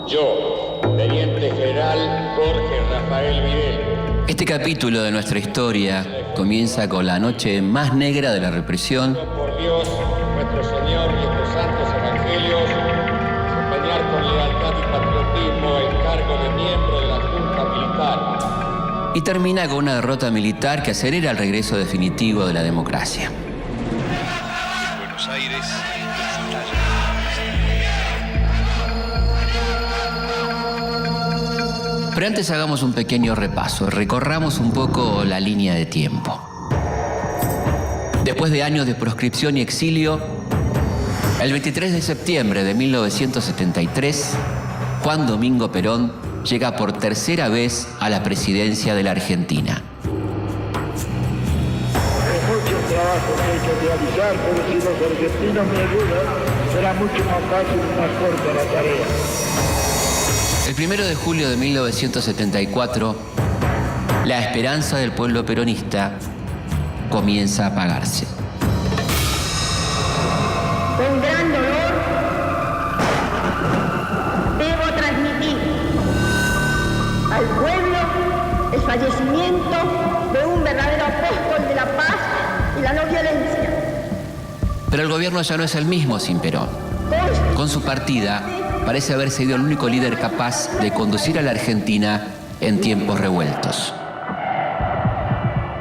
Yo, Teniente General Jorge Rafael Videla. Este capítulo de nuestra historia comienza con la noche más negra de la represión. Por Dios, nuestro Señor y estos santos evangelios, desempeñar con lealtad y patriotismo el cargo de miembro de la Junta Militar. Y termina con una derrota militar que acelera el regreso definitivo de la democracia. Buenos Aires. Pero antes hagamos un pequeño repaso, recorramos un poco la línea de tiempo. Después de años de proscripción y exilio, el 23 de septiembre de 1973, Juan Domingo Perón llega por tercera vez a la presidencia de la Argentina. Mucho trabajo me hay que realizar, pero si los argentinos me ayudan, será mucho más fácil y más corta la tarea. El 1 de julio de 1974, la esperanza del pueblo peronista comienza a apagarse. Con gran dolor, debo transmitir al pueblo el fallecimiento de un verdadero apóstol de la paz y la no violencia. Pero el gobierno ya no es el mismo sin Perón. Con su partida, parece haber sido el único líder capaz de conducir a la Argentina en tiempos revueltos.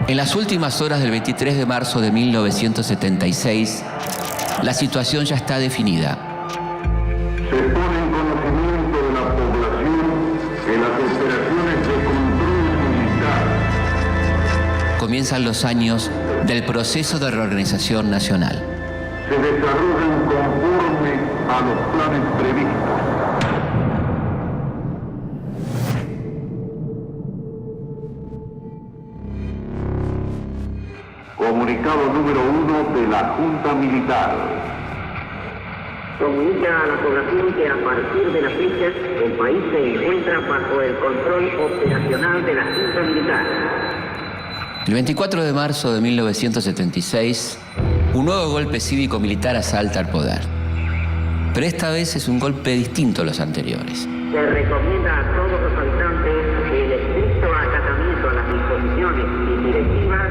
En las últimas horas del 23 de marzo de 1976, la situación ya está definida. Se pone en conocimiento de la población que las operaciones de control militar Comienzan los años del proceso de reorganización nacional. se desarrollan conforme a los planes previstos. Comunicado número 1 de la Junta Militar. Comunica a la población que a partir de la fecha el país se encuentra bajo el control operacional de la Junta Militar. El 24 de marzo de 1976, un nuevo golpe cívico-militar asalta al poder. Pero esta vez es un golpe distinto a los anteriores. Se recomienda a todos los habitantes el estricto acatamiento a las disposiciones y directivas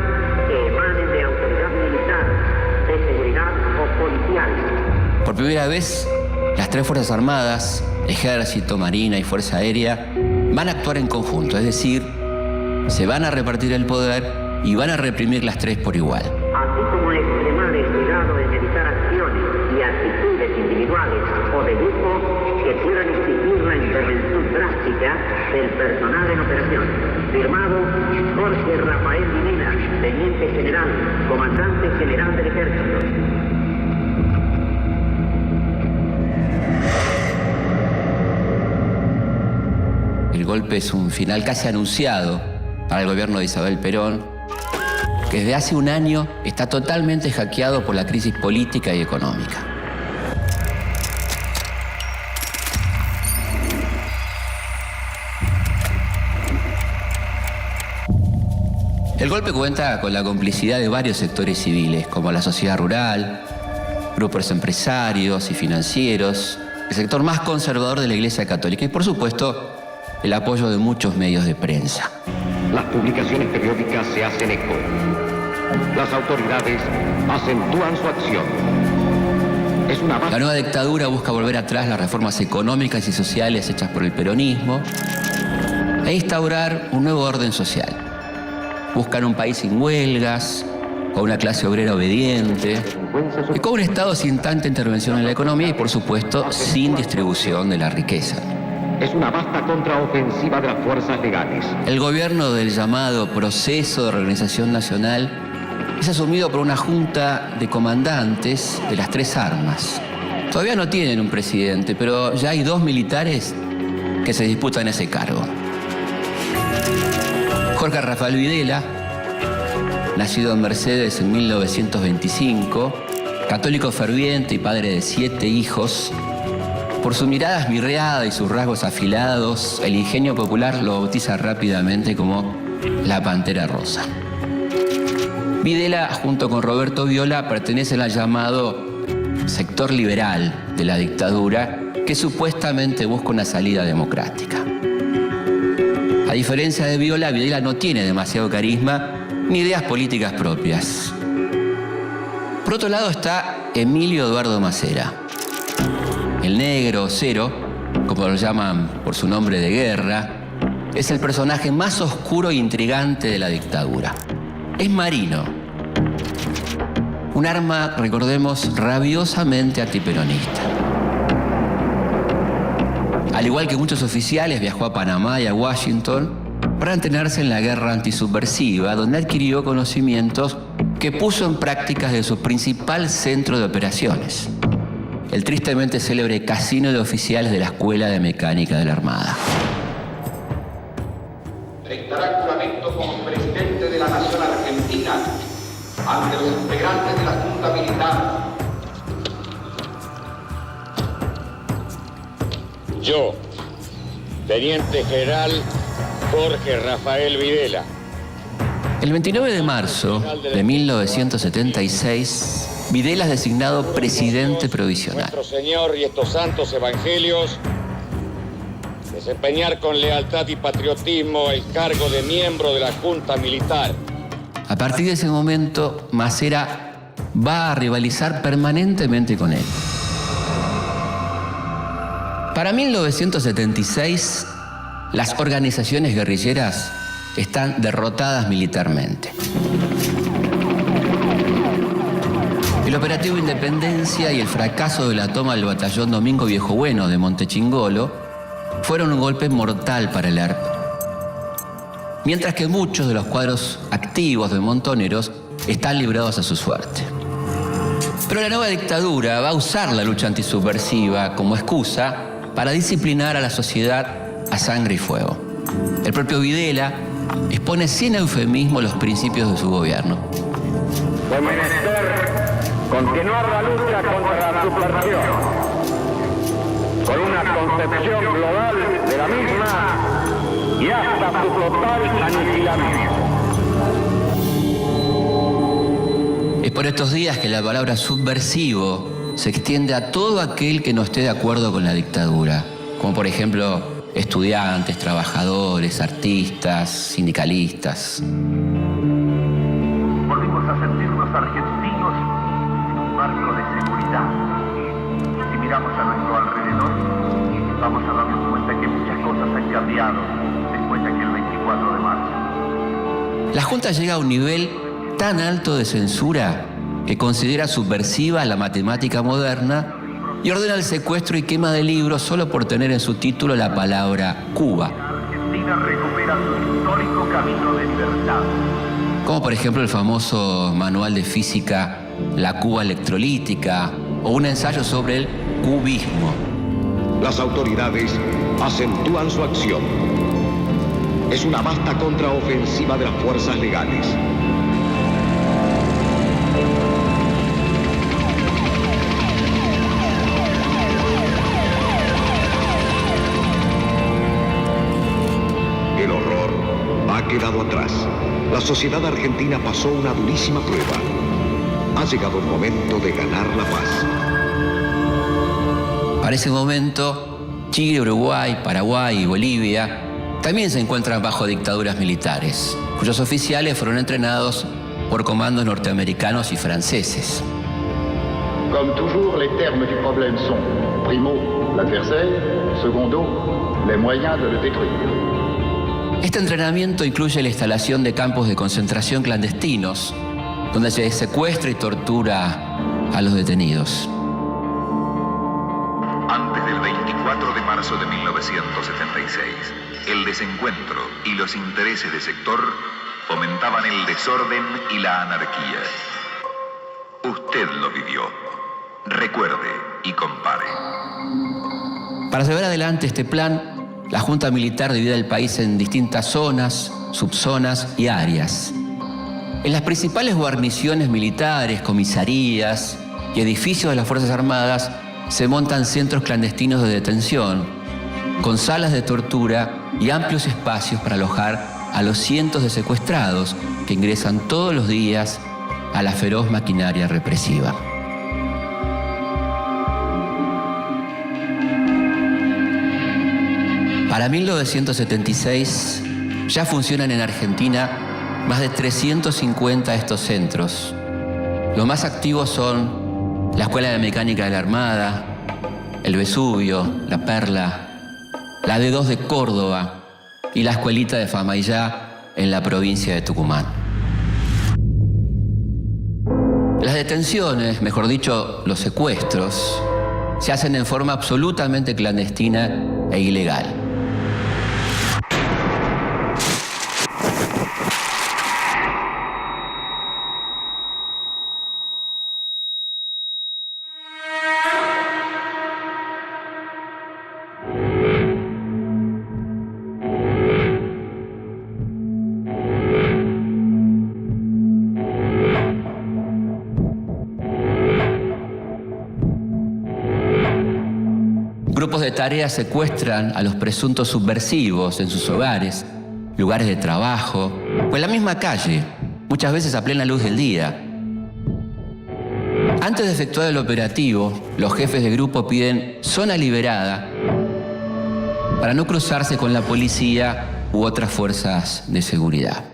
que emanen de autoridad militar, de seguridad o policial. Por primera vez, las tres Fuerzas Armadas, Ejército, Marina y Fuerza Aérea, van a actuar en conjunto, es decir, se van a repartir el poder y van a reprimir las tres por igual. Así como extremar el cuidado en evitar acciones y actitudes individuales o de grupo que puedan exigir la intervención drástica del personal en operación. Firmado Jorge Rafael Videla, Teniente General, Comandante General del Ejército. El golpe es un final casi anunciado para el gobierno de Isabel Perón, que desde hace un año está totalmente hackeado por la crisis política y económica. El golpe cuenta con la complicidad de varios sectores civiles, como la sociedad rural, grupos empresarios y financieros, el sector más conservador de la Iglesia Católica y, por supuesto, el apoyo de muchos medios de prensa. Las publicaciones periódicas se hacen eco. Las autoridades acentúan su acción. La nueva dictadura busca volver atrás las reformas económicas y sociales hechas por el peronismo e instaurar un nuevo orden social. Buscan un país sin huelgas, con una clase obrera obediente, y con un Estado sin tanta intervención en la economía y, por supuesto, sin distribución de la riqueza. Es una vasta contraofensiva de las fuerzas legales. El gobierno del llamado proceso de reorganización nacional es asumido por una junta de comandantes de las tres armas. Todavía no tienen un presidente, pero ya hay dos militares que se disputan ese cargo. Jorge Rafael Videla, nacido en Mercedes en 1925, católico ferviente y padre de 7 hijos, por su mirada esmirreada y sus rasgos afilados, el ingenio popular lo bautiza rápidamente como la Pantera Rosa. Videla, junto con Roberto Viola, pertenecen al llamado sector liberal de la dictadura que supuestamente busca una salida democrática. A diferencia de Viola, Videla no tiene demasiado carisma ni ideas políticas propias. Por otro lado está Emilio Eduardo Macera, el negro, Cero, como lo llaman por su nombre de guerra, es el personaje más oscuro e intrigante de la dictadura. Es marino, un arma, recordemos, rabiosamente antiperonista. Al igual que muchos oficiales, viajó a Panamá y a Washington para entrenarse en la guerra antisubversiva, donde adquirió conocimientos que puso en práctica desde su principal centro de operaciones, el tristemente célebre Casino de Oficiales de la Escuela de Mecánica de la Armada. Prestará juramento como presidente de la Nación Argentina ante los integrantes de la Junta Militar. Yo, Teniente General Jorge Rafael Videla. El 29 de marzo de 1976, Videla es designado presidente provisional. Nuestro Señor y estos santos evangelios, desempeñar con lealtad y patriotismo el cargo de miembro de la Junta Militar. A partir de ese momento, Macera va a rivalizar permanentemente con él. Para 1976, las organizaciones guerrilleras están derrotadas militarmente. El operativo Independencia y el fracaso de la toma del batallón Domingo Viejo Bueno de Montechingolo fueron un golpe mortal para el ERP. Mientras que muchos de los cuadros activos de Montoneros están librados a su suerte. Pero la nueva dictadura va a usar la lucha antisubversiva como excusa para disciplinar a la sociedad a sangre y fuego. El propio Videla expone sin eufemismo los principios de su gobierno. Fue menester continuar la lucha contra la subversión, con una concepción global de la misma y hasta su total aniquilamiento. Es por estos días que la palabra subversivo se extiende a todo aquel que no esté de acuerdo con la dictadura, como por ejemplo estudiantes, trabajadores, artistas, sindicalistas. Volvimos a sentirnos argentinos en un marco de seguridad. Si miramos a nuestro alrededor, vamos a darnos cuenta que muchas cosas han cambiado después de aquel 24 de marzo. La Junta llega a un nivel tan alto de censura que considera subversiva la matemática moderna y ordena el secuestro y quema de libros solo por tener en su título la palabra Cuba. Argentina recupera su histórico camino de libertad. Como por ejemplo el famoso manual de física La Cuba electrolítica o un ensayo sobre el cubismo. Las autoridades acentúan su acción. Es una vasta contraofensiva de las fuerzas legales. El horror ha quedado atrás. La sociedad argentina pasó una durísima prueba. Ha llegado el momento de ganar la paz. Para ese momento, Chile, Uruguay, Paraguay y Bolivia también se encuentran bajo dictaduras militares, cuyos oficiales fueron entrenados por comandos norteamericanos y franceses. Comme toujours, les termes du problème sont, primo, l'adversaire, secondo, les moyens de le détruire. Este entrenamiento incluye la instalación de campos de concentración clandestinos, donde se secuestra y tortura a los detenidos. Antes del 24 de marzo de 1976, el desencuentro y los intereses de sector fomentaban el desorden y la anarquía. Usted lo vivió. Recuerde y compare. Para llevar adelante este plan, la Junta Militar divide el país en distintas zonas, subzonas y áreas. En las principales guarniciones militares, comisarías y edificios de las Fuerzas Armadas se montan centros clandestinos de detención, con salas de tortura y amplios espacios para alojar a los cientos de secuestrados que ingresan todos los días a la feroz maquinaria represiva. Para 1976 ya funcionan en Argentina más de 350 de estos centros. Los más activos son la Escuela de Mecánica de la Armada, el Vesubio, la Perla, la D2 de Córdoba y la Escuelita de Famaillá en la provincia de Tucumán. Las detenciones, mejor dicho, los secuestros, se hacen en forma absolutamente clandestina e ilegal. Grupos de tareas secuestran a los presuntos subversivos en sus hogares, lugares de trabajo o en la misma calle, muchas veces a plena luz del día. Antes de efectuar el operativo, los jefes de grupo piden zona liberada para no cruzarse con la policía u otras fuerzas de seguridad.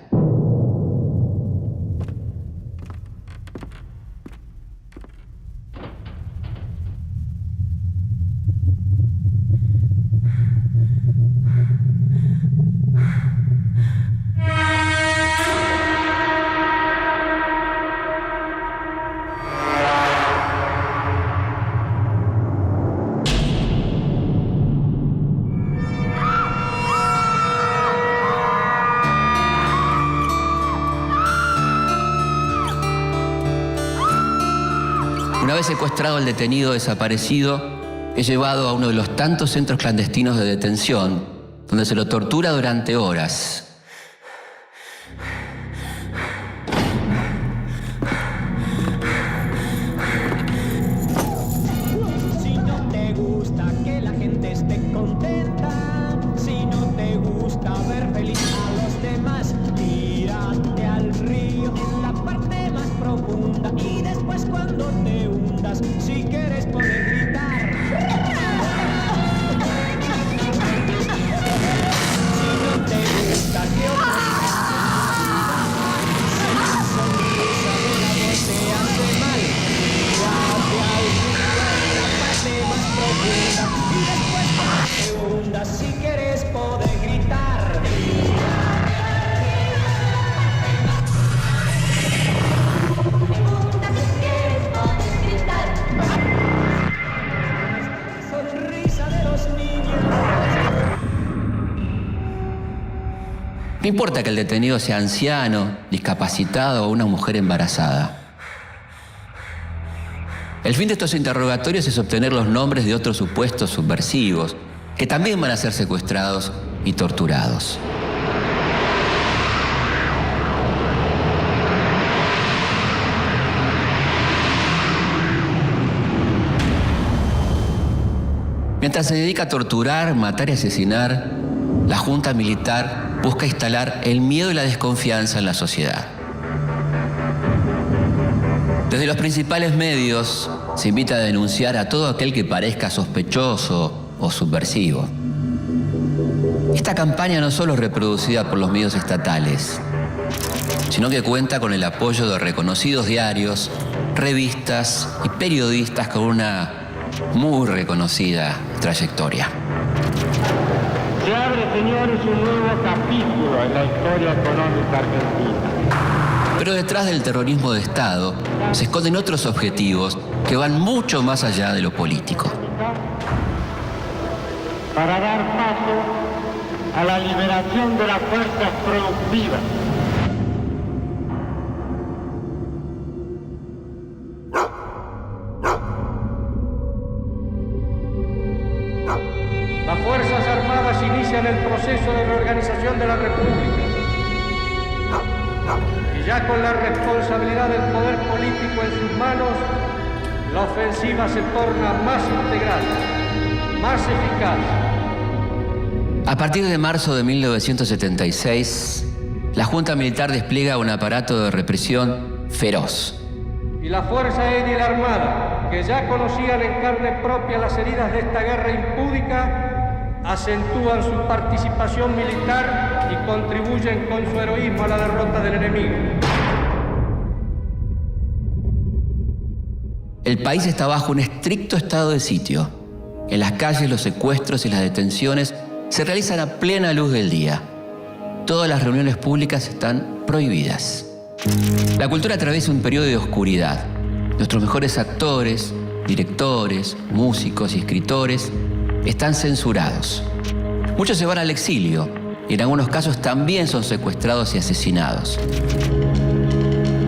Una vez secuestrado el detenido desaparecido, es llevado a uno de los tantos centros clandestinos de detención, donde se lo tortura durante horas. Si no te gusta que la gente esté contenta, si no te gusta ver feliz a los demás, tírate al río en la parte más profunda y después cuando te hundas, si quieres poder gritar. Si no te gusta que sonrisa de la voz te hace mal, tírate al río en la parte más profunda y después cuando te hundas, si quieres poder gritar. No importa que el detenido sea anciano, discapacitado o una mujer embarazada. El fin de estos interrogatorios es obtener los nombres de otros supuestos subversivos, que también van a ser secuestrados y torturados. Mientras se dedica a torturar, matar y asesinar, la Junta Militar busca instalar el miedo y la desconfianza en la sociedad. Desde los principales medios se invita a denunciar a todo aquel que parezca sospechoso o subversivo. Esta campaña no solo es reproducida por los medios estatales, sino que cuenta con el apoyo de reconocidos diarios, revistas y periodistas con una muy reconocida trayectoria. Se abre, señores, un nuevo capítulo en la historia económica argentina. Pero detrás del terrorismo de Estado se esconden otros objetivos que van mucho más allá de lo político. Para dar paso a la liberación de las fuerzas productivas. Las Fuerzas Armadas inician el proceso de reorganización de la República. Y ya con la responsabilidad del poder político en sus manos, la ofensiva se torna más integral, más eficaz. A partir de marzo de 1976, la Junta Militar despliega un aparato de represión feroz. Y la Fuerza Aérea y la Armada, que ya conocían en carne propia las heridas de esta guerra impúdica, acentúan su participación militar y contribuyen con su heroísmo a la derrota del enemigo. El país está bajo un estricto estado de sitio. En las calles los secuestros y las detenciones se realizan a plena luz del día. Todas las reuniones públicas están prohibidas. La cultura atraviesa un periodo de oscuridad. Nuestros mejores actores, directores, músicos y escritores están censurados. Muchos se van al exilio y en algunos casos también son secuestrados y asesinados.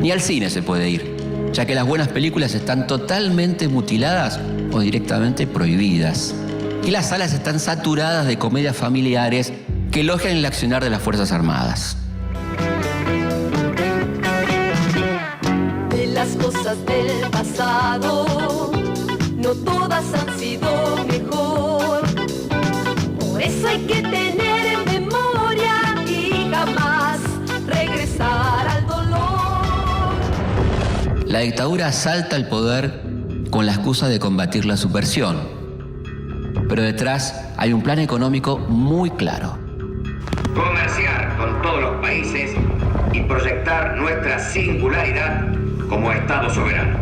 Ni al cine se puede ir, ya que las buenas películas están totalmente mutiladas o directamente prohibidas. Y las salas están saturadas de comedias familiares que elogian el accionar de las Fuerzas Armadas. De las cosas del pasado, no todas han sido mejor. Por eso hay que tener en memoria y jamás regresar al dolor. La dictadura asalta el poder con la excusa de combatir la subversión. Pero detrás hay un plan económico muy claro. Comerciar con todos los países y proyectar nuestra singularidad como Estado soberano,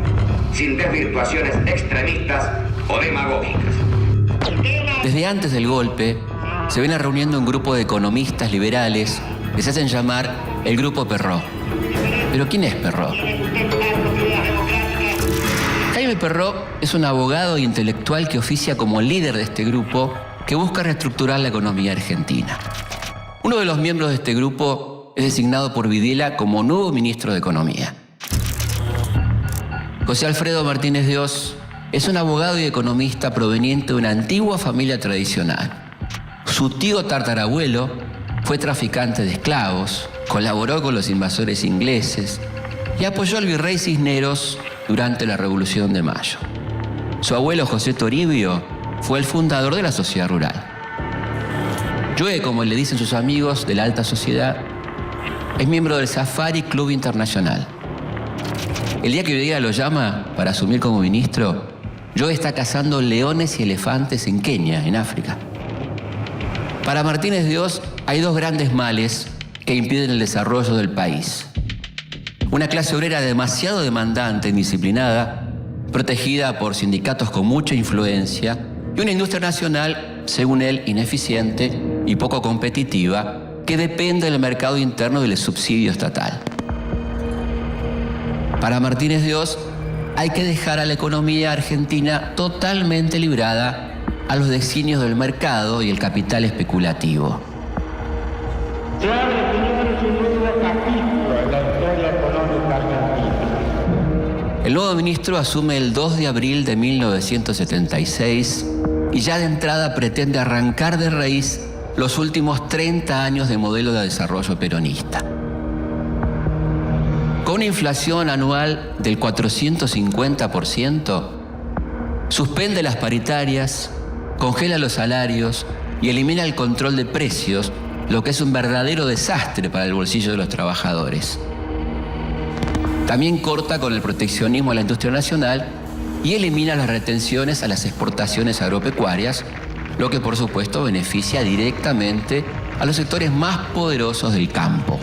sin desvirtuaciones extremistas o demagógicas. Desde antes del golpe, se viene reuniendo un grupo de economistas liberales que se hacen llamar el Grupo Perrot. ¿Pero quién es Perrot? Jaime Perrot es un abogado e intelectual que oficia como líder de este grupo que busca reestructurar la economía argentina. Uno de los miembros de este grupo es designado por Videla como nuevo ministro de Economía. José Alfredo Martínez de Oz es un abogado y economista proveniente de una antigua familia tradicional. Su tío tatarabuelo fue traficante de esclavos, colaboró con los invasores ingleses y apoyó al virrey Cisneros durante la Revolución de Mayo. Su abuelo José Toribio fue el fundador de la sociedad rural. Joe, como le dicen sus amigos de la alta sociedad, es miembro del Safari Club Internacional. El día que Videla lo llama para asumir como ministro, Joe está cazando leones y elefantes en Kenia, en África. Para Martínez de Oz hay dos grandes males que impiden el desarrollo del país. Una clase obrera demasiado demandante e indisciplinada, protegida por sindicatos con mucha influencia, y una industria nacional, según él, ineficiente y poco competitiva, que depende del mercado interno y del subsidio estatal. Para Martínez de Oz, hay que dejar a la economía argentina totalmente librada a los designios del mercado y el capital especulativo. Se abre, señores, un nuevo capítulo en la historia económica argentina. El nuevo ministro asume el 2 de abril de 1976 y ya de entrada pretende arrancar de raíz los últimos 30 años de modelo de desarrollo peronista. Con una inflación anual del 450%, suspende las paritarias, congela los salarios y elimina el control de precios, lo que es un verdadero desastre para el bolsillo de los trabajadores. También corta con el proteccionismo a la industria nacional y elimina las retenciones a las exportaciones agropecuarias, lo que por supuesto beneficia directamente a los sectores más poderosos del campo.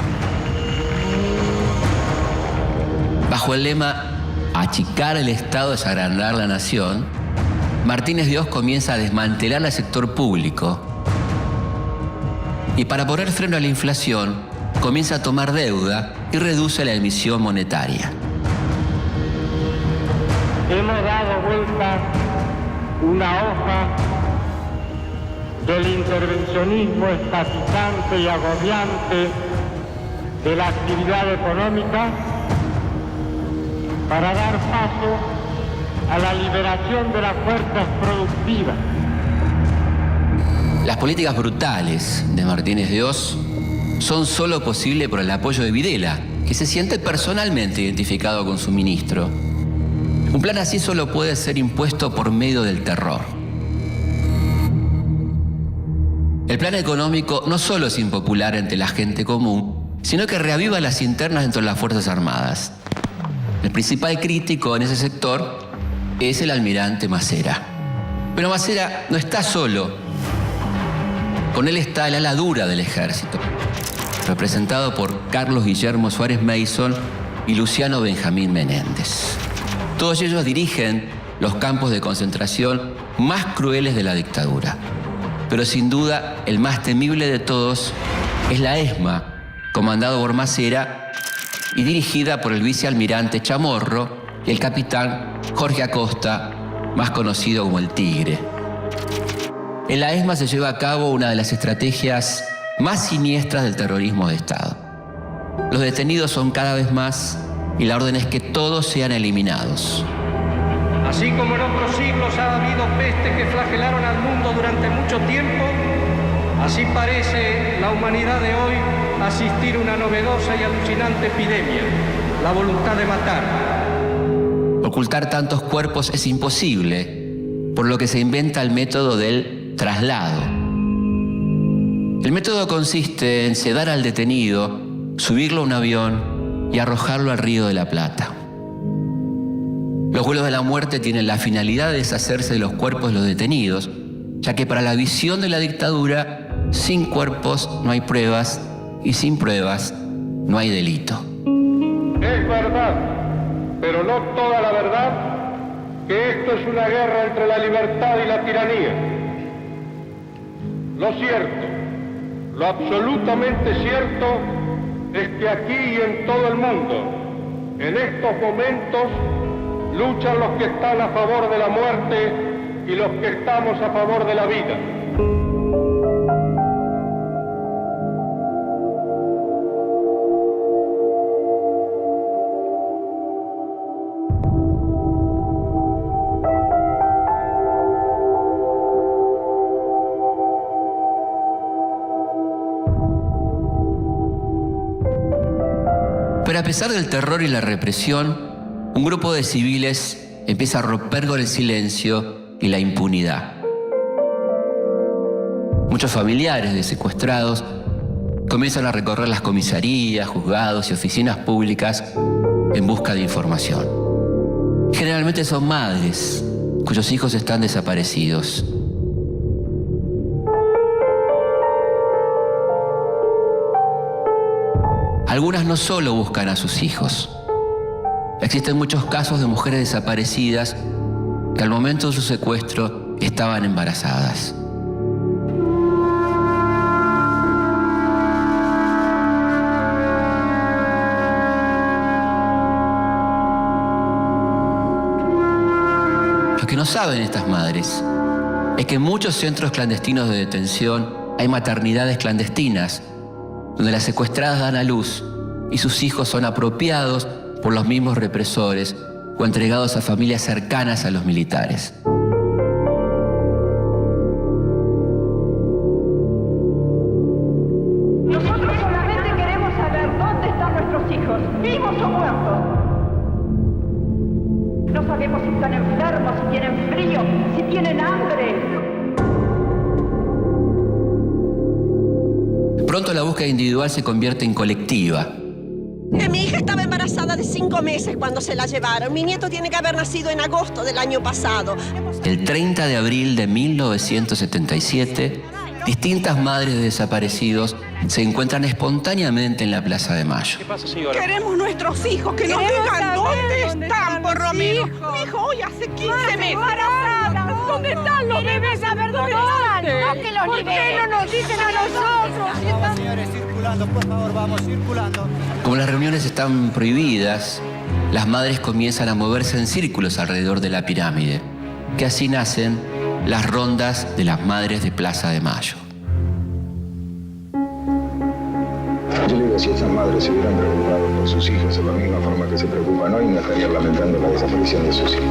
Bajo el lema "achicar el Estado es agrandar la nación", Martínez de Oz comienza a desmantelar el sector público y para poner freno a la inflación comienza a tomar deuda y reduce la emisión monetaria. Hemos dado vuelta una hoja del intervencionismo estatizante y agobiante de la actividad económica para dar paso a la liberación de las fuerzas productivas. Las políticas brutales de Martínez de Oz son solo posibles por el apoyo de Videla, que se siente personalmente identificado con su ministro. Un plan así solo puede ser impuesto por medio del terror. El plan económico no solo es impopular entre la gente común, sino que reaviva las internas dentro de las Fuerzas Armadas. El principal crítico en ese sector es el almirante Macera. Pero Macera no está solo. Con él está el ala dura del ejército, representado por Carlos Guillermo Suárez Mason y Luciano Benjamín Menéndez. Todos ellos dirigen los campos de concentración más crueles de la dictadura. Pero sin duda, el más temible de todos es la ESMA, comandado por Macera y dirigida por el vicealmirante Chamorro y el capitán Jorge Acosta, más conocido como el Tigre. En la ESMA se lleva a cabo una de las estrategias más siniestras del terrorismo de Estado. Los detenidos son cada vez más y la orden es que todos sean eliminados. Así como en otros siglos ha habido pestes que flagelaron al mundo durante mucho tiempo, así parece la humanidad de hoy asistir a una novedosa y alucinante epidemia, la voluntad de matar. Ocultar tantos cuerpos es imposible, por lo que se inventa el método del traslado. El método consiste en sedar al detenido, subirlo a un avión y arrojarlo al Río de la Plata. Los vuelos de la muerte tienen la finalidad de deshacerse de los cuerpos de los detenidos, ya que para la visión de la dictadura, sin cuerpos no hay pruebas y sin pruebas no hay delito. Es verdad, pero no toda la verdad, que esto es una guerra entre la libertad y la tiranía. Lo cierto, lo absolutamente cierto, es que aquí y en todo el mundo, en estos momentos, luchan los que están a favor de la muerte y los que estamos a favor de la vida. Pero a pesar del terror y la represión, un grupo de civiles empieza a romper con el silencio y la impunidad. Muchos familiares de secuestrados comienzan a recorrer las comisarías, juzgados y oficinas públicas en busca de información. Generalmente son madres cuyos hijos están desaparecidos. Algunas no solo buscan a sus hijos. Existen muchos casos de mujeres desaparecidas que al momento de su secuestro estaban embarazadas. Lo que no saben estas madres es que en muchos centros clandestinos de detención hay maternidades clandestinas, donde las secuestradas dan a luz y sus hijos son apropiados por los mismos represores o entregados a familias cercanas a los militares. Nosotros solamente queremos saber dónde están nuestros hijos, vivos o muertos. No sabemos si están enfermos, si tienen frío, si tienen hambre. Pronto la búsqueda individual se convierte en colectiva. Mi hija estaba embarazada de 5 meses cuando se la llevaron. Mi nieto tiene que haber nacido en agosto del año pasado. El 30 de abril de 1977, distintas madres de desaparecidos se encuentran espontáneamente en la Plaza de Mayo. ¿Qué pasa, señora? Queremos nuestros hijos, que nos digan dónde están, por lo menos. Mi hijo hoy hace 15 meses. ¿Dónde están los bebés? Saber dónde están. No que los ¿Por qué no nos dicen a nosotros? Vamos, señores, circulando, por favor, vamos circulando. Como las reuniones están prohibidas, las madres comienzan a moverse en círculos alrededor de la pirámide, que así nacen las rondas de las madres de Plaza de Mayo. Yo le digo, si estas madres se hubieran preocupado por sus hijos de la misma forma que se preocupan hoy, no estarían lamentando la desaparición de sus hijos.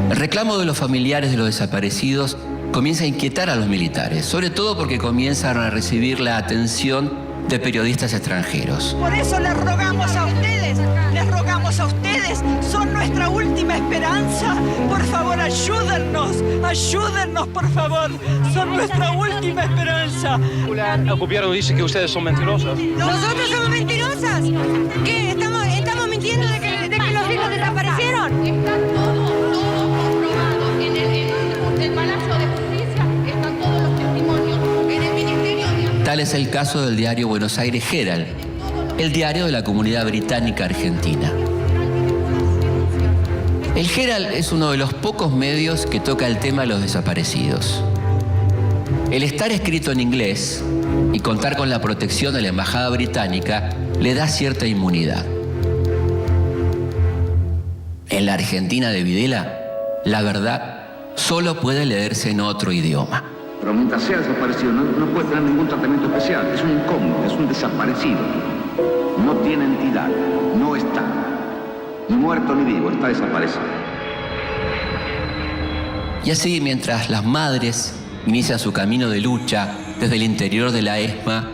El reclamo de los familiares de los desaparecidos comienza a inquietar a los militares, sobre todo porque comienzan a recibir la atención de periodistas extranjeros. Por eso les rogamos a ustedes, son nuestra última esperanza. Por favor, ayúdennos, por favor, son nuestra última esperanza. El gobierno dice que ustedes son mentirosas. ¿Nosotros somos mentirosas? ¿Qué? ¿Estamos mintiendo de que los hijos desaparecieron? Está todo comprobado. En el Palacio de Justicia están todos los testimonios. Tal es el caso del diario Buenos Aires Herald, el diario de la comunidad británica argentina. El Herald es uno de los pocos medios que toca el tema de los desaparecidos. El estar escrito en inglés y contar con la protección de la embajada británica le da cierta inmunidad. En la Argentina de Videla, la verdad solo puede leerse en otro idioma. Pero mientras sea desaparecido, no puede tener ningún tratamiento especial. Es un incógnito, es un desaparecido. No tiene entidad, no está. Ni muerto ni vivo, está desaparecido. Y así, mientras las madres inician su camino de lucha desde el interior de la ESMA,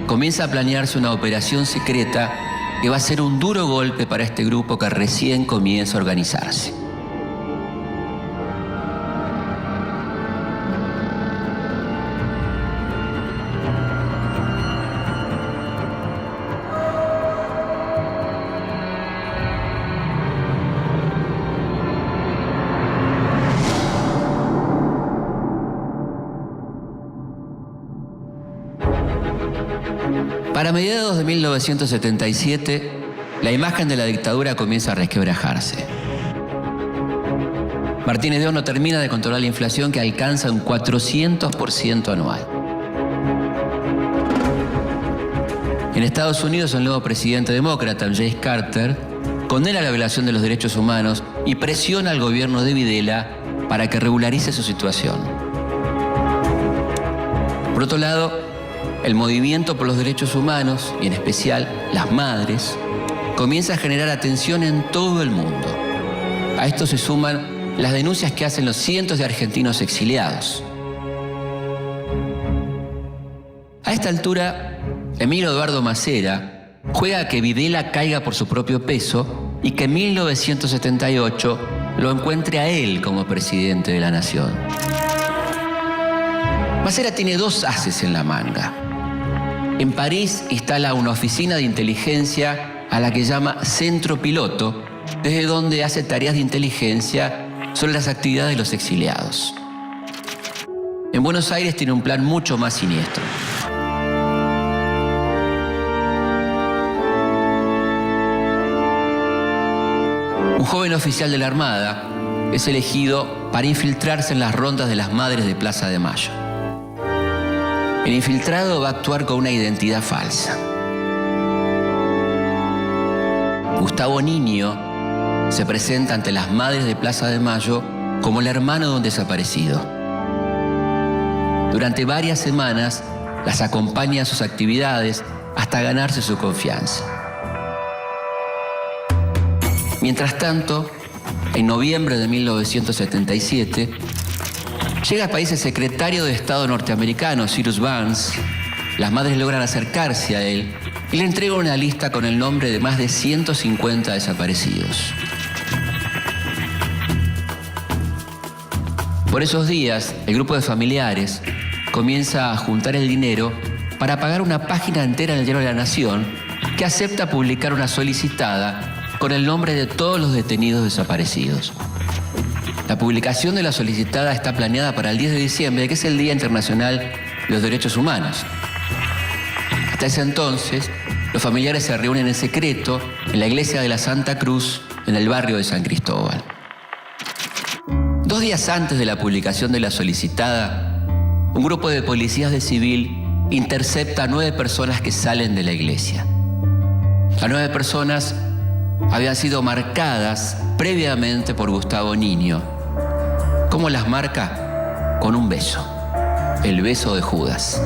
comienza a planearse una operación secreta que va a ser un duro golpe para este grupo que recién comienza a organizarse. Para mediados de 1977, la imagen de la dictadura comienza a resquebrajarse. Martínez de Horno termina de controlar la inflación que alcanza un 400% anual. En Estados Unidos, el nuevo presidente demócrata, James Carter, condena la violación de los derechos humanos y presiona al gobierno de Videla para que regularice su situación. Por otro lado, el movimiento por los derechos humanos, y en especial las madres, comienza a generar atención en todo el mundo. A esto se suman las denuncias que hacen los cientos de argentinos exiliados. A esta altura, Emilio Eduardo Macera juega a que Videla caiga por su propio peso y que en 1978 lo encuentre a él como presidente de la nación. Macera tiene dos ases en la manga. En París instala una oficina de inteligencia a la que llama Centro Piloto, desde donde hace tareas de inteligencia sobre las actividades de los exiliados. En Buenos Aires tiene un plan mucho más siniestro. Un joven oficial de la Armada es elegido para infiltrarse en las rondas de las madres de Plaza de Mayo. El infiltrado va a actuar con una identidad falsa. Gustavo Niño se presenta ante las madres de Plaza de Mayo como el hermano de un desaparecido. Durante varias semanas las acompaña a sus actividades hasta ganarse su confianza. Mientras tanto, en noviembre de 1977, llega al país el secretario de Estado norteamericano, Cyrus Vance. Las madres logran acercarse a él y le entregan una lista con el nombre de más de 150 desaparecidos. Por esos días, el grupo de familiares comienza a juntar el dinero para pagar una página entera en el Diario de la Nación que acepta publicar una solicitada con el nombre de todos los detenidos desaparecidos. La publicación de la solicitada está planeada para el 10 de diciembre, que es el Día Internacional de los Derechos Humanos. Hasta ese entonces, los familiares se reúnen en secreto en la iglesia de la Santa Cruz, en el barrio de San Cristóbal. 2 días antes de la publicación de la solicitada, un grupo de policías de civil intercepta a 9 personas que salen de la iglesia. Las 9 personas habían sido marcadas previamente por Gustavo Niño. ¿Cómo las marca? Con un beso. El beso de Judas.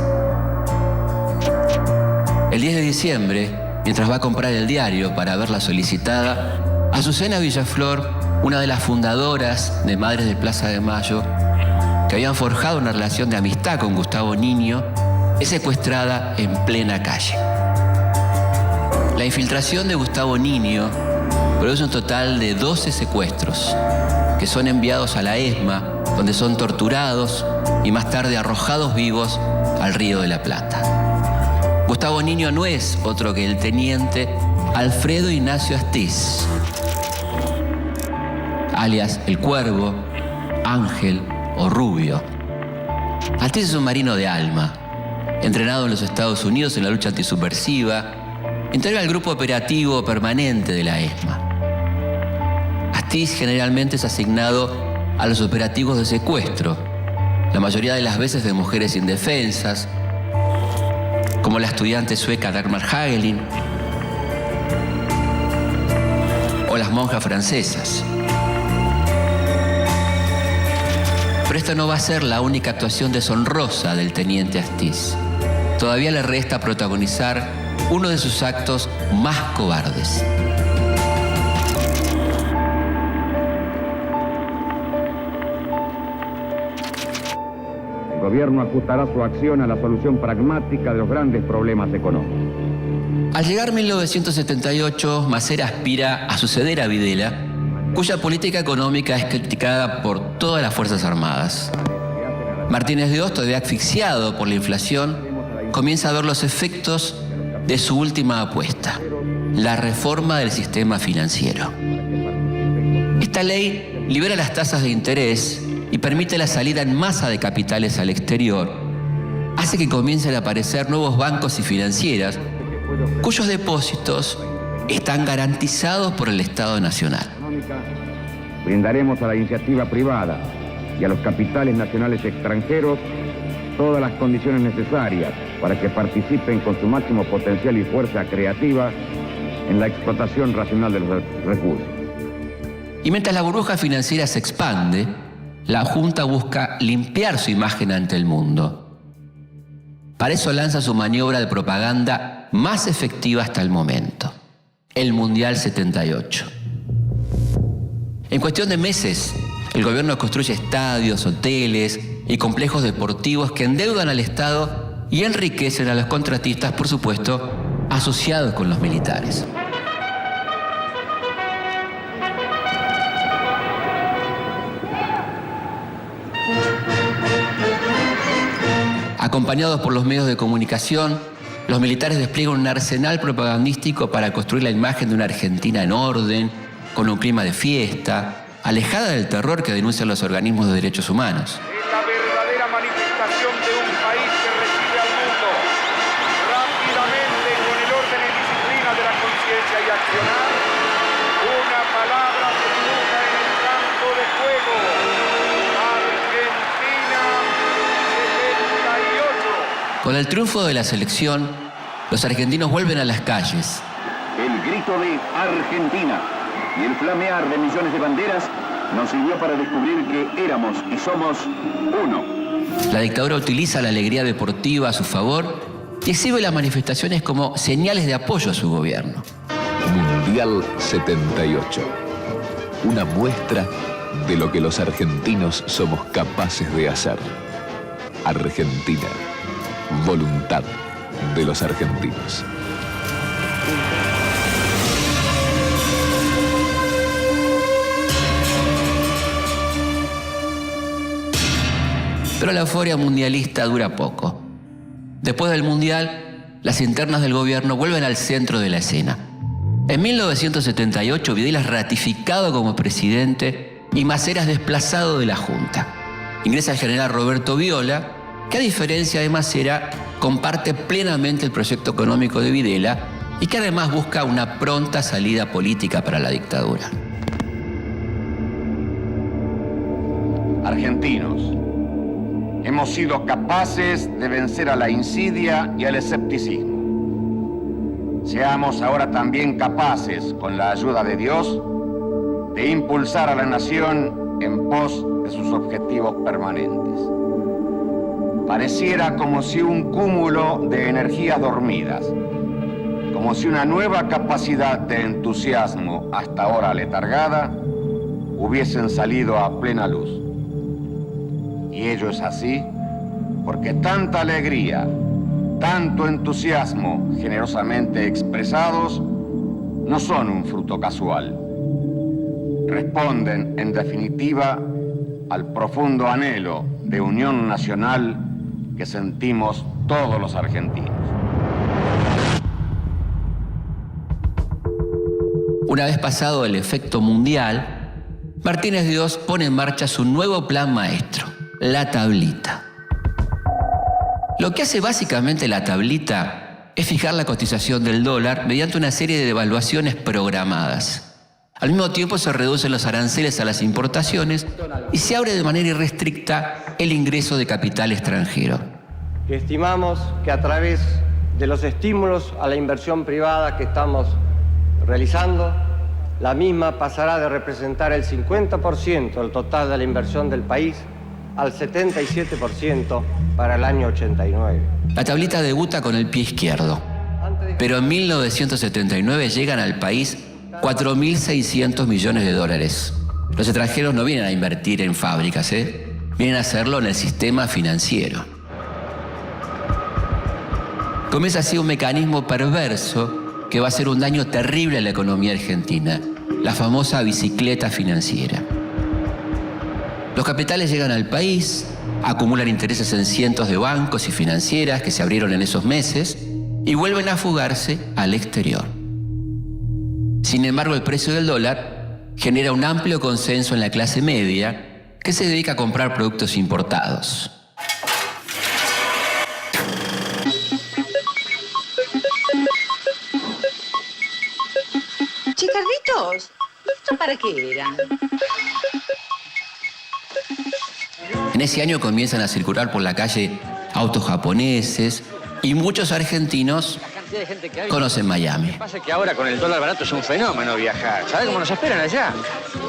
El 10 de diciembre, mientras va a comprar el diario para ver la solicitada, Azucena Villaflor, una de las fundadoras de Madres de Plaza de Mayo, que habían forjado una relación de amistad con Gustavo Niño, es secuestrada en plena calle. La infiltración de Gustavo Niño produce un total de 12 secuestros que son enviados a la ESMA, donde son torturados y más tarde arrojados vivos al Río de la Plata. Gustavo Niño no es otro que el teniente Alfredo Ignacio Astiz, alias El Cuervo, Ángel o Rubio. Astiz es un marino de alma. Entrenado en los Estados Unidos en la lucha antisubversiva, integra el grupo operativo permanente de la ESMA. Astiz generalmente es asignado a los operativos de secuestro, la mayoría de las veces de mujeres indefensas, como la estudiante sueca Dagmar Hagelin o las monjas francesas. Pero esta no va a ser la única actuación deshonrosa del teniente Astiz. Todavía le resta protagonizar uno de sus actos más cobardes. El gobierno ajustará su acción a la solución pragmática de los grandes problemas económicos. Al llegar 1978, Masera aspira a suceder a Videla, cuya política económica es criticada por todas las Fuerzas Armadas. Martínez de Hoz, todavía asfixiado por la inflación, comienza a ver los efectos de su última apuesta, la reforma del sistema financiero. Esta ley libera las tasas de interés y permite la salida en masa de capitales al exterior, hace que comiencen a aparecer nuevos bancos y financieras cuyos depósitos están garantizados por el Estado Nacional. Brindaremos a la iniciativa privada y a los capitales nacionales extranjeros todas las condiciones necesarias para que participen con su máximo potencial y fuerza creativa en la explotación racional de los recursos. Y mientras la burbuja financiera se expande, la Junta busca limpiar su imagen ante el mundo. Para eso lanza su maniobra de propaganda más efectiva hasta el momento, el Mundial 78. En cuestión de meses, el gobierno construye estadios, hoteles y complejos deportivos que endeudan al Estado y enriquecen a los contratistas, por supuesto, asociados con los militares. Acompañados por los medios de comunicación, los militares despliegan un arsenal propagandístico para construir la imagen de una Argentina en orden, con un clima de fiesta, alejada del terror que denuncian los organismos de derechos humanos. Es la verdadera manifestación de un país que recibe al mundo rápidamente con el orden y disciplina de la conciencia y accionar. Una palabra segura en el campo de juego. Argentina 78. Con el triunfo de la selección, los argentinos vuelven a las calles. El grito de Argentina y el flamear de millones de banderas nos sirvió para descubrir que éramos y somos uno. La dictadura utiliza la alegría deportiva a su favor y exhibe las manifestaciones como señales de apoyo a su gobierno. Mundial 78. Una muestra de lo que los argentinos somos capaces de hacer. Argentina. Voluntad de los argentinos. Pero la euforia mundialista dura poco. Después del Mundial, las internas del gobierno vuelven al centro de la escena. En 1978, Videla es ratificado como presidente y Masera es desplazado de la Junta. Ingresa el general Roberto Viola, que a diferencia de Masera, comparte plenamente el proyecto económico de Videla y que además busca una pronta salida política para la dictadura. Argentinos, hemos sido capaces de vencer a la insidia y al escepticismo. Seamos ahora también capaces, con la ayuda de Dios, de impulsar a la nación en pos de sus objetivos permanentes. Pareciera como si un cúmulo de energías dormidas, como si una nueva capacidad de entusiasmo hasta ahora letargada, hubiesen salido a plena luz. Y ello es así porque tanta alegría, tanto entusiasmo generosamente expresados no son un fruto casual. Responden, en definitiva, al profundo anhelo de unión nacional que sentimos todos los argentinos. Una vez pasado el efecto mundial, Martínez de Hoz pone en marcha su nuevo plan maestro, la tablita. Lo que hace básicamente la tablita es fijar la cotización del dólar mediante una serie de devaluaciones programadas. Al mismo tiempo se reducen los aranceles a las importaciones y se abre de manera irrestricta el ingreso de capital extranjero. Estimamos que a través de los estímulos a la inversión privada que estamos realizando, la misma pasará de representar el 50% del total de la inversión del país al 77% para el año 89. La tablita debuta con el pie izquierdo, pero en 1979 llegan al país 4.600 millones de dólares. Los extranjeros no vienen a invertir en fábricas, vienen a hacerlo en el sistema financiero. Comienza así un mecanismo perverso que va a hacer un daño terrible a la economía argentina, la famosa bicicleta financiera. Los capitales llegan al país, acumulan intereses en cientos de bancos y financieras que se abrieron en esos meses y vuelven a fugarse al exterior. Sin embargo, el precio del dólar genera un amplio consenso en la clase media que se dedica a comprar productos importados. Chicarditos, ¿esto para qué era? En ese año comienzan a circular por la calle autos japoneses y muchos argentinos conocen Miami. Lo que pasa es que ahora con el dólar barato es un fenómeno viajar. ¿Sabes cómo nos esperan allá?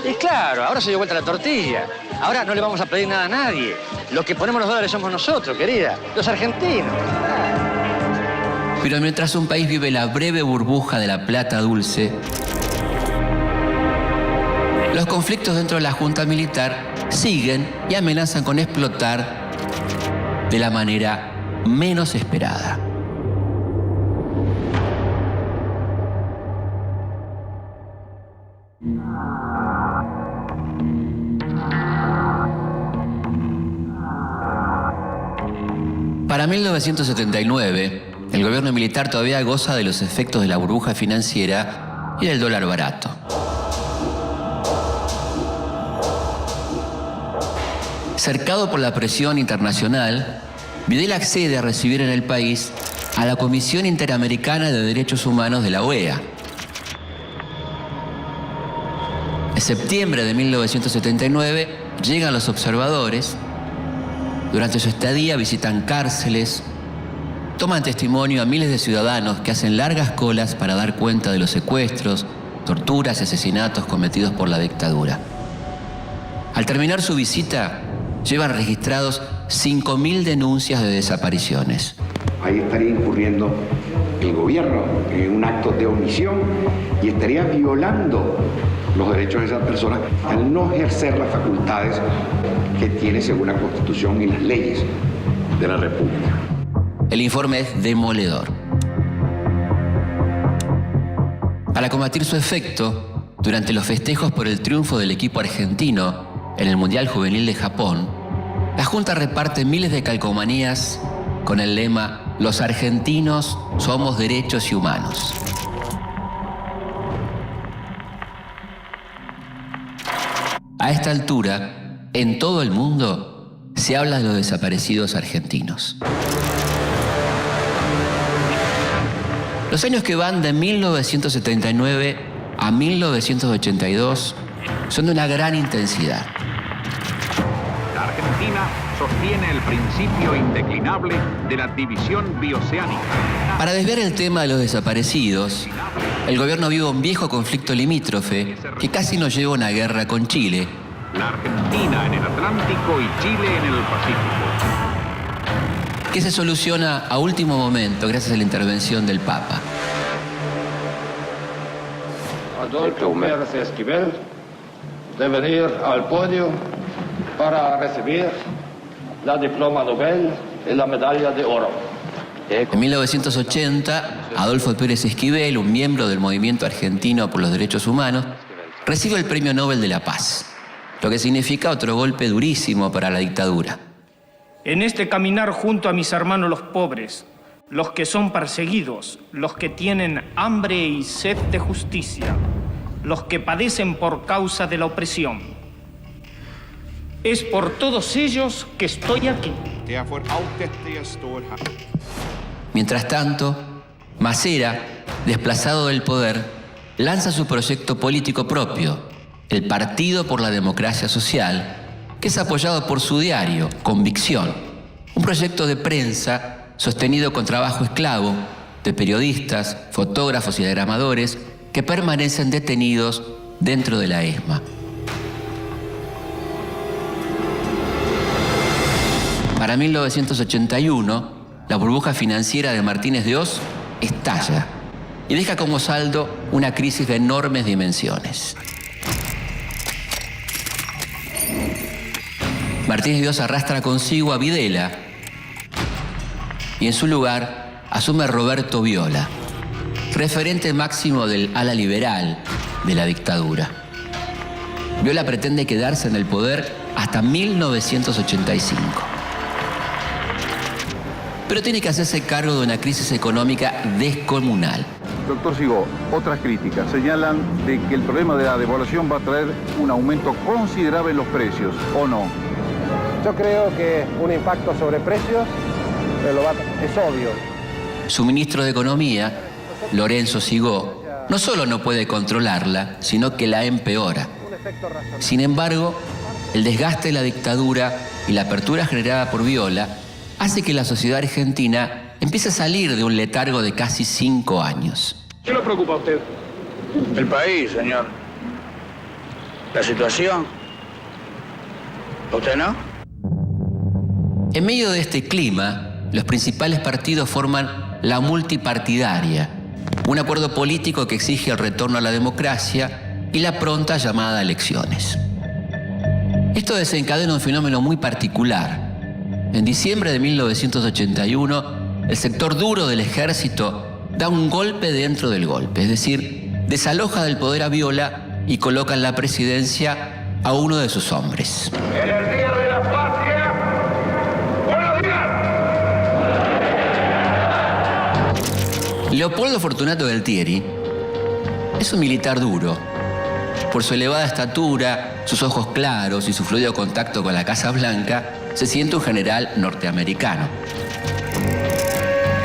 Y claro, ahora se dio vuelta la tortilla. Ahora no le vamos a pedir nada a nadie. Los que ponemos los dólares somos nosotros, querida. Los argentinos. Pero mientras un país vive la breve burbuja de la plata dulce, los conflictos dentro de la Junta Militar siguen y amenazan con explotar de la manera menos esperada. Para 1979, el gobierno militar todavía goza de los efectos de la burbuja financiera y del dólar barato. Cercado por la presión internacional, Videla accede a recibir en el país a la Comisión Interamericana de Derechos Humanos de la OEA. En septiembre de 1979 llegan los observadores. Durante su estadía visitan cárceles, toman testimonio a miles de ciudadanos que hacen largas colas para dar cuenta de los secuestros, torturas y asesinatos cometidos por la dictadura. Al terminar su visita, llevan registrados 5.000 denuncias de desapariciones. Ahí estaría incurriendo el gobierno en un acto de omisión y estaría violando los derechos de esas personas al no ejercer las facultades que tiene según la Constitución y las leyes de la República. El informe es demoledor. Para combatir su efecto, durante los festejos por el triunfo del equipo argentino en el Mundial Juvenil de Japón, la Junta reparte miles de calcomanías con el lema «Los argentinos somos derechos y humanos». A esta altura, en todo el mundo, se habla de los desaparecidos argentinos. Los años que van de 1979 a 1982 son de una gran intensidad. La Argentina sostiene el principio indeclinable de la división bioceánica. Para desviar el tema de los desaparecidos, el gobierno vive un viejo conflicto limítrofe que casi nos lleva a una guerra con Chile. La Argentina en el Atlántico y Chile en el Pacífico. Que se soluciona a último momento gracias a la intervención del Papa. Adolfo Pérez Esquivel debe venir al podio para recibir la diploma Nobel y la medalla de oro. En 1980, Adolfo Pérez Esquivel, un miembro del Movimiento Argentino por los Derechos Humanos, recibe el Premio Nobel de la Paz, lo que significa otro golpe durísimo para la dictadura. En este caminar junto a mis hermanos los pobres, los que son perseguidos, los que tienen hambre y sed de justicia, los que padecen por causa de la opresión. Es por todos ellos que estoy aquí. Mientras tanto, Masera, desplazado del poder, lanza su proyecto político propio, el Partido por la Democracia Social, que es apoyado por su diario, Convicción, un proyecto de prensa sostenido con trabajo esclavo de periodistas, fotógrafos y diagramadores que permanecen detenidos dentro de la ESMA. Para 1981, la burbuja financiera de Martínez de Hoz estalla y deja como saldo una crisis de enormes dimensiones. Martínez de Hoz arrastra consigo a Videla y en su lugar asume a Roberto Viola, referente máximo del ala liberal de la dictadura. Viola pretende quedarse en el poder hasta 1985. Pero tiene que hacerse cargo de una crisis económica descomunal. Doctor Sigó, otras críticas señalan de que el problema de la devaluación va a traer un aumento considerable en los precios, ¿o no? Yo creo que un impacto sobre precios es obvio. Su ministro de Economía, Lorenzo Sigó, no solo no puede controlarla, sino que la empeora. Sin embargo, el desgaste de la dictadura y la apertura generada por Viola hace que la sociedad argentina empiece a salir de un letargo de casi 5 años. ¿Qué le preocupa a usted? El país, señor. La situación. ¿A usted no? En medio de este clima, los principales partidos forman la multipartidaria, un acuerdo político que exige el retorno a la democracia y la pronta llamada a elecciones. Esto desencadena un fenómeno muy particular. En diciembre de 1981, el sector duro del ejército da un golpe dentro del golpe, es decir, desaloja del poder a Viola y coloca en la presidencia a uno de sus hombres. En el Día de la Patria, buenos días. Leopoldo Fortunato Galtieri es un militar duro. Por su elevada estatura, sus ojos claros y su fluido contacto con la Casa Blanca, se siente un general norteamericano.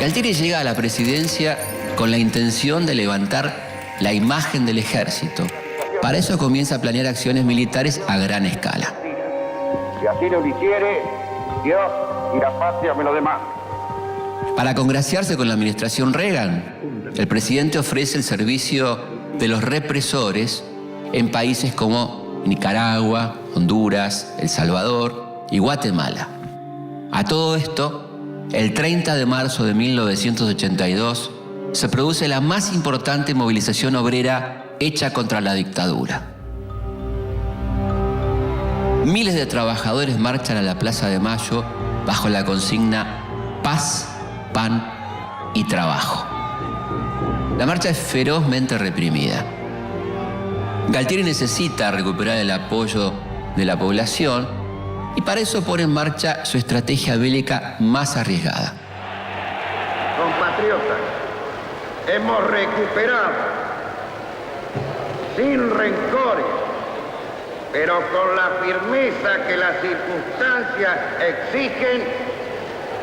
Galtieri llega a la presidencia con la intención de levantar la imagen del ejército. Para eso comienza a planear acciones militares a gran escala. Si así lo hiciere, Dios y la patria me lo demanda. Para congraciarse con la administración Reagan, el presidente ofrece el servicio de los represores en países como Nicaragua, Honduras, El Salvador y Guatemala. A todo esto, el 30 de marzo de 1982 se produce la más importante movilización obrera hecha contra la dictadura. Miles de trabajadores marchan a la Plaza de Mayo bajo la consigna Paz, Pan y Trabajo. La marcha es ferozmente reprimida. Galtieri necesita recuperar el apoyo de la población y para eso pone en marcha su estrategia bélica más arriesgada. Compatriotas, hemos recuperado, sin rencores, pero con la firmeza que las circunstancias exigen,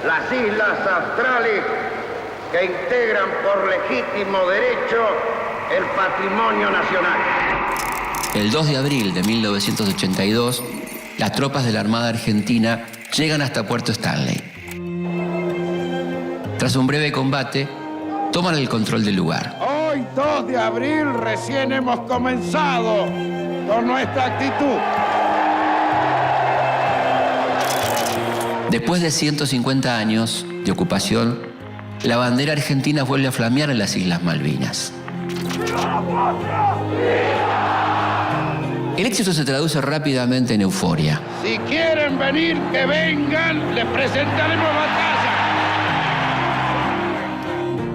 las islas australes que integran por legítimo derecho el patrimonio nacional. El 2 de abril de 1982, las tropas de la Armada Argentina llegan hasta Puerto Stanley. Tras un breve combate, toman el control del lugar. Hoy, 2 de abril, recién hemos comenzado con nuestra actitud. Después de 150 años de ocupación, la bandera argentina vuelve a flamear en las Islas Malvinas. El éxito se traduce rápidamente en euforia. Si quieren venir, que vengan, les presentaremos batalla.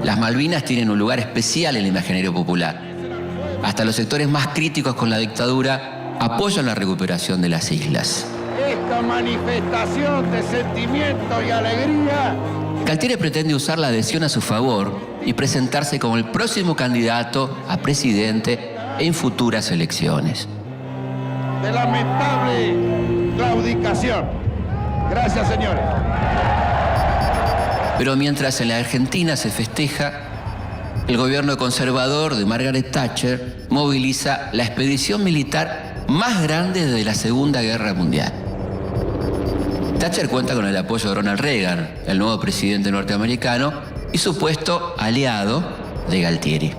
Las Malvinas tienen un lugar especial en el imaginario popular. Hasta los sectores más críticos con la dictadura apoyan la recuperación de las islas. Esta manifestación de sentimiento y alegría. Galtieri pretende usar la adhesión a su favor y presentarse como el próximo candidato a presidente en futuras elecciones. De lamentable claudicación. Gracias, señores. Pero mientras en la Argentina se festeja, el gobierno conservador de Margaret Thatcher moviliza la expedición militar más grande desde la Segunda Guerra Mundial. Thatcher cuenta con el apoyo de Ronald Reagan, el nuevo presidente norteamericano y supuesto aliado de Galtieri.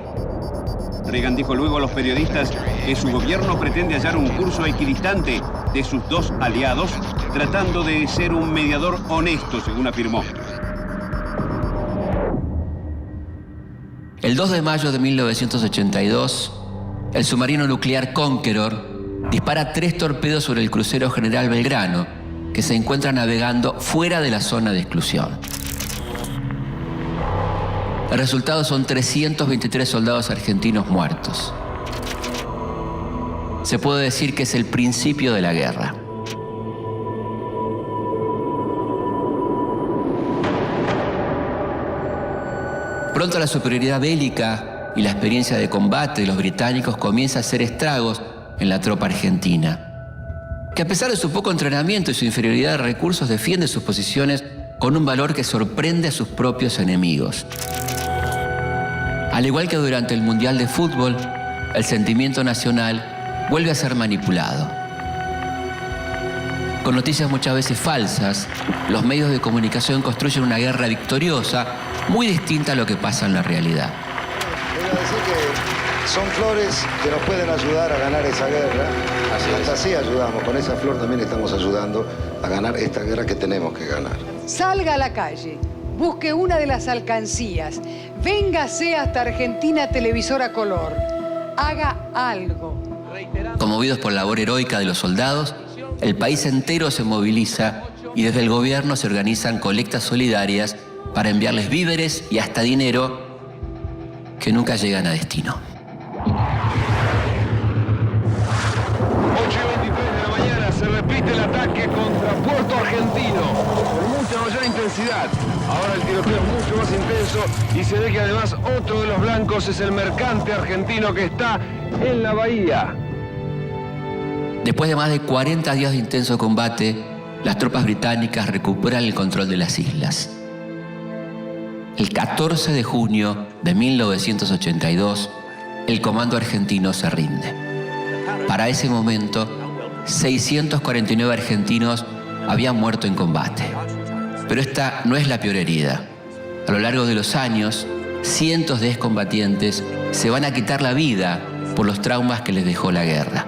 Reagan dijo luego a los periodistas que su gobierno pretende hallar un curso equidistante de sus dos aliados, tratando de ser un mediador honesto, según afirmó. El 2 de mayo de 1982, el submarino nuclear Conqueror dispara 3 torpedos sobre el crucero General Belgrano, que se encuentra navegando fuera de la zona de exclusión. El resultado son 323 soldados argentinos muertos. Se puede decir que es el principio de la guerra. Pronto la superioridad bélica y la experiencia de combate de los británicos comienza a hacer estragos en la tropa argentina, que a pesar de su poco entrenamiento y su inferioridad de recursos defiende sus posiciones con un valor que sorprende a sus propios enemigos. Al igual que durante el Mundial de Fútbol, el sentimiento nacional vuelve a ser manipulado. Con noticias muchas veces falsas, los medios de comunicación construyen una guerra victoriosa muy distinta a lo que pasa en la realidad. Quiero decir que son flores que nos pueden ayudar a ganar esa guerra. Hasta así ayudamos, con esa flor también estamos ayudando a ganar esta guerra que tenemos que ganar. Salga a la calle, busque una de las alcancías, véngase hasta Argentina Televisora Color, haga algo. Conmovidos por la labor heroica de los soldados, el país entero se moviliza y desde el gobierno se organizan colectas solidarias para enviarles víveres y hasta dinero que nunca llegan a destino. 8:23 de la mañana se repite el ataque contra Puerto Argentino con mucha mayor intensidad. Ahora el tiroteo es mucho más intenso y se ve que además otro de los blancos es el mercante argentino que está en la bahía. Después de más de 40 días de intenso combate, las tropas británicas recuperan el control de las islas. El 14 de junio de 1982, el comando argentino se rinde. Para ese momento, 649 argentinos habían muerto en combate. Pero esta no es la peor herida. A lo largo de los años, cientos de excombatientes se van a quitar la vida por los traumas que les dejó la guerra.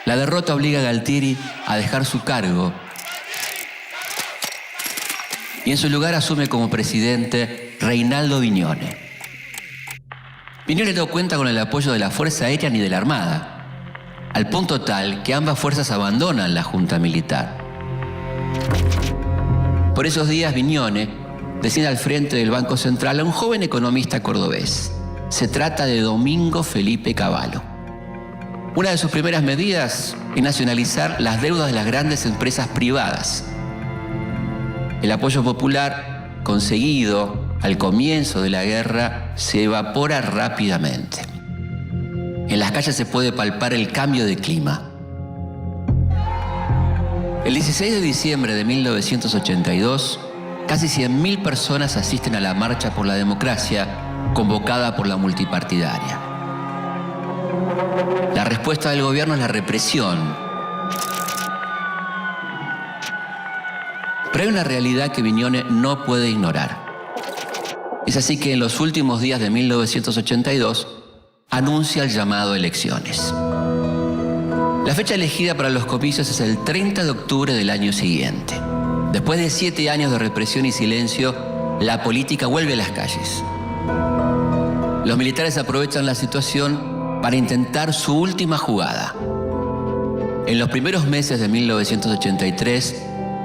La derrota obliga a Galtieri a dejar su cargo y en su lugar asume como presidente Reinaldo Vignone. Vignone no cuenta con el apoyo de la Fuerza Aérea ni de la Armada, al punto tal que ambas fuerzas abandonan la Junta Militar. Por esos días Vignone designa al frente del Banco Central a un joven economista cordobés. Se trata de Domingo Felipe Cavallo. Una de sus primeras medidas es nacionalizar las deudas de las grandes empresas privadas. El apoyo popular conseguido al comienzo de la guerra se evapora rápidamente. En las calles se puede palpar el cambio de clima. El 16 de diciembre de 1982, casi 100.000 personas asisten a la Marcha por la Democracia convocada por la multipartidaria. La respuesta del gobierno es la represión. Pero hay una realidad que Vignone no puede ignorar. Es así que en los últimos días de 1982 anuncia el llamado a elecciones. La fecha elegida para los comicios es el 30 de octubre del año siguiente. Después de 7 años de represión y silencio, la política vuelve a las calles. Los militares aprovechan la situación para intentar su última jugada. En los primeros meses de 1983,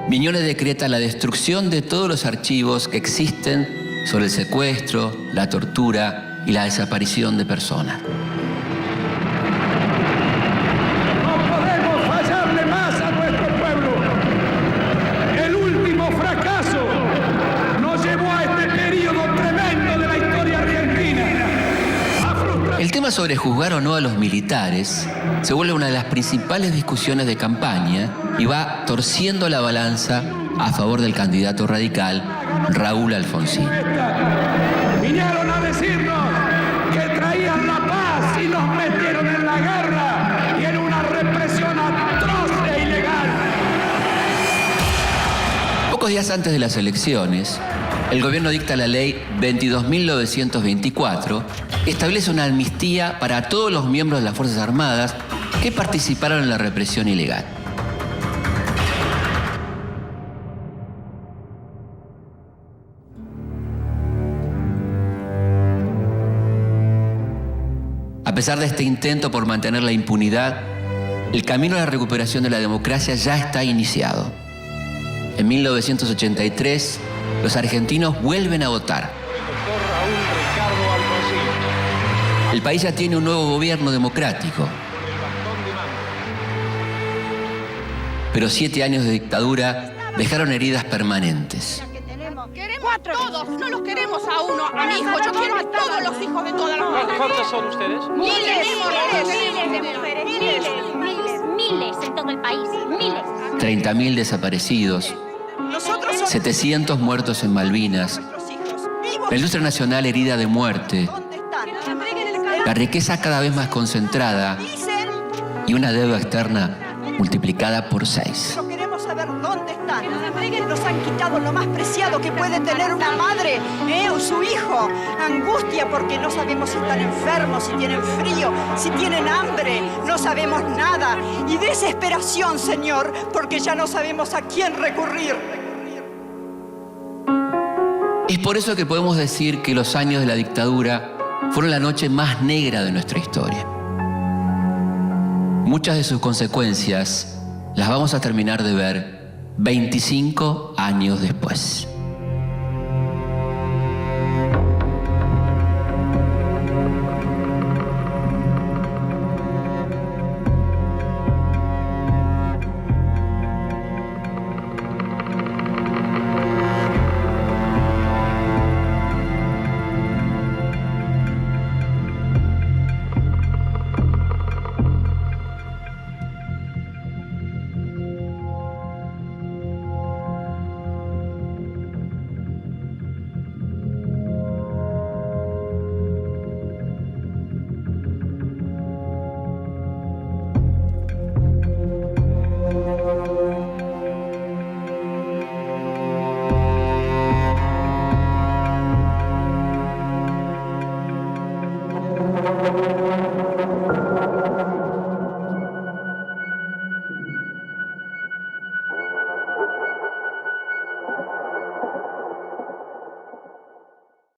Vignone decreta la destrucción de todos los archivos que existen sobre el secuestro, la tortura y la desaparición de personas. sobre juzgar o no a los militares se vuelve una de las principales discusiones de campaña y va torciendo la balanza a favor del candidato radical Raúl Alfonsín. Vinieron a decirnos que traían la paz y nos metieron en la guerra y en una represión atroz e ilegal. Pocos días antes de las elecciones, el gobierno dicta la ley 22.924, que establece una amnistía para todos los miembros de las Fuerzas Armadas que participaron en la represión ilegal. A pesar de este intento por mantener la impunidad, el camino a la recuperación de la democracia ya está iniciado. En 1983, los argentinos vuelven a votar. El país ya tiene un nuevo gobierno democrático. Pero 7 años de dictadura dejaron heridas permanentes. Queremos a todos, no los queremos a uno, a mi hijo, yo quiero a todos los hijos de todas las mujeres. ¿Cuántos son ustedes? Miles de mujeres, miles en todo el país, miles. 30.000 desaparecidos, 700 muertos en Malvinas, la industria nacional herida de muerte, la riqueza cada vez más concentrada y una deuda externa multiplicada por 6. Queremos saber dónde están. Nos han quitado lo más preciado que puede tener una madre o su hijo. Angustia porque no sabemos si están enfermos, si tienen frío, si tienen hambre. No sabemos nada. Y desesperación, Señor, porque ya no sabemos a quién recurrir. Es por eso que podemos decir que los años de la dictadura fueron la noche más negra de nuestra historia. Muchas de sus consecuencias las vamos a terminar de ver 25 años después.